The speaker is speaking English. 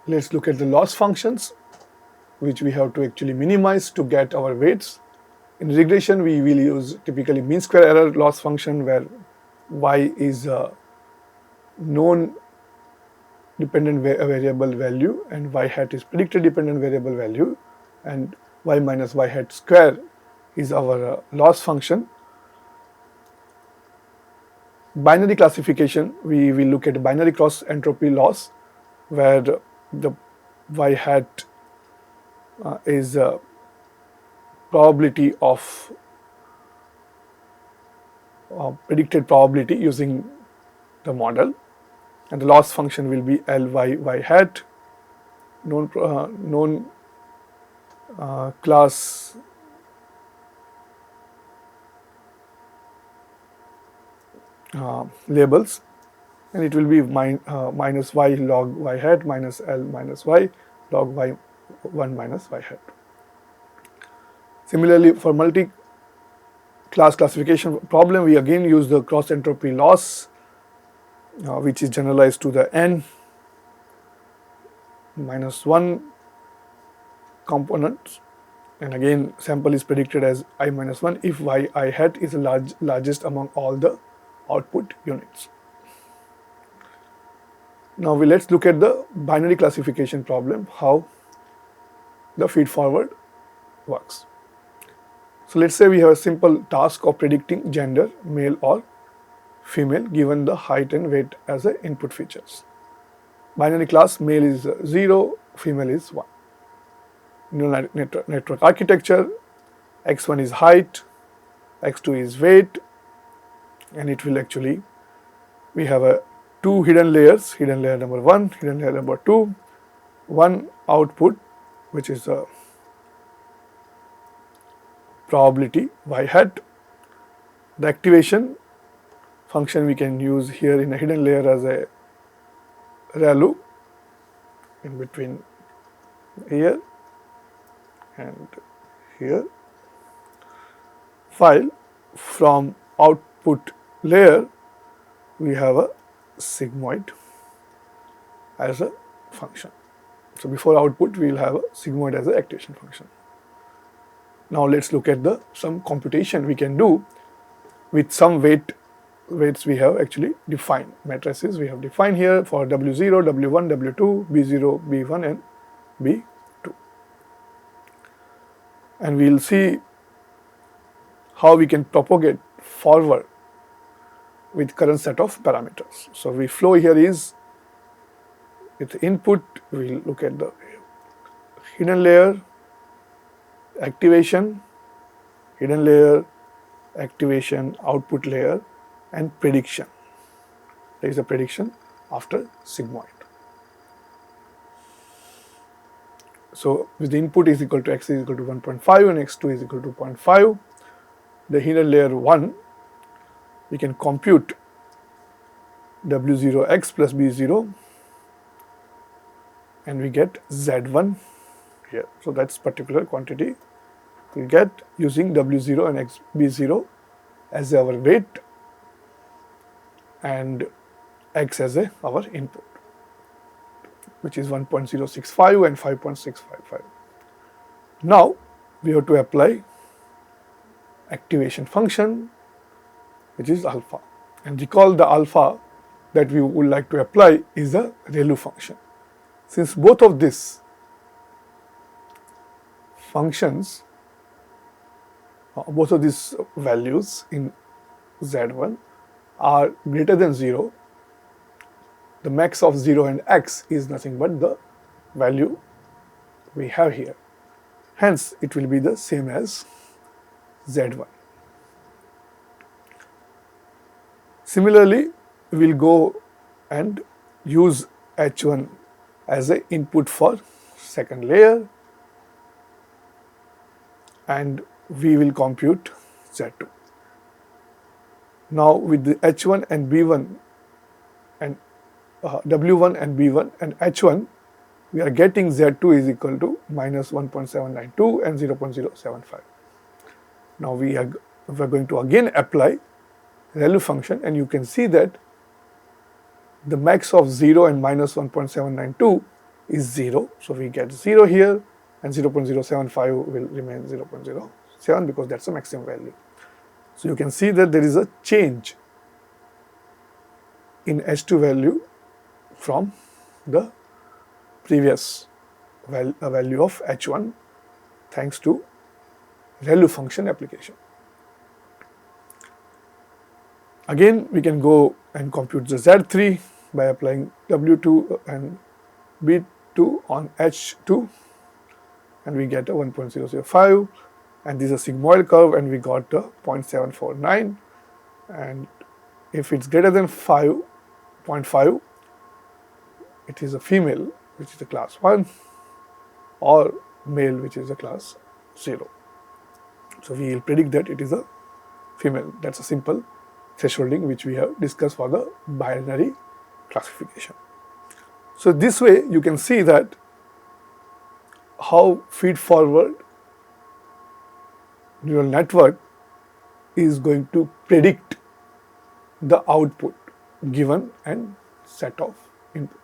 Let's look at the loss functions, which we have to actually minimize to get our weights. In regression, we will use typically mean square error loss function, where y is a known dependent variable value and y hat is predicted dependent variable value, and y minus y hat square is our loss function. Binary classification, we will look at binary cross entropy loss, where the y hat is a probability of predicted probability using the model, and the loss function will be Ly y hat, known class labels, and it will be minus y log y hat minus L minus y log y 1 minus y hat. Similarly, for multi-class classification problem, we again use the cross entropy loss, which is generalized to the n minus 1 components, and again sample is predicted as I minus 1 if yi hat is the largest among all the output units. Now let's look at the binary classification problem, how the feed forward works. So let's say we have a simple task of predicting gender, male or female, given the height and weight as the input features. Binary class, male is 0, female is 1. Neural network architecture, x1 is height, x2 is weight, and it will actually, we have two hidden layers, hidden layer number 1, hidden layer number 2, one output which is a probability y hat. The activation function we can use here in a hidden layer as a ReLU in between here and here, while from output layer we have a sigmoid as a function. So before output we will have a sigmoid as an activation function. Now let's look at some computation we can do with some weights we have actually defined. Matrices we have defined here for W0, W1, W2, B0, B1 and B2. And we will see how we can propagate forward with current set of parameters. So we flow here is with input, we will look at the hidden layer, activation, hidden layer, activation, output layer, and prediction. There is a prediction after sigmoid. So with the input is equal to x is equal to 1.5 and x2 is equal to 0.5, the hidden layer 1, we can compute W0x plus B0 and we get Z1 here. So that's particular quantity we get using W0 and B0 as our weight and x as our input, which is 1.065 and 5.655. Now we have to apply activation function, which is alpha, and recall the alpha that we would like to apply is the ReLU function. Since both of these functions, both of these values in Z1 are greater than 0, the max of 0 and x is nothing but the value we have here. Hence, it will be the same as Z1. Similarly, we will go and use H1 as an input for second layer, and we will compute Z2. Now with the H1 and B1 and W1 and B1 and H1, we are getting Z2 is equal to minus 1.792 and 0.075. Now we are going to again apply ReLU function, and you can see that the max of 0 and minus 1.792 is 0. So we get 0 here, and 0.075 will remain 0.07 because that's the maximum value. So you can see that there is a change in H2 value from the previous value of H1 thanks to ReLU function application. Again, we can go and compute the Z3 by applying W2 and B2 on H2, and we get a 1.005, and this is a sigmoid curve, and we got a 0.749, and if it's greater than 5.5, it is a female, which is a class 1, or male, which is a class 0. So we will predict that it is a female. That's a simple thresholding which we have discussed for the binary classification. So this way you can see that how feed-forward neural network is going to predict the output given and set of inputs.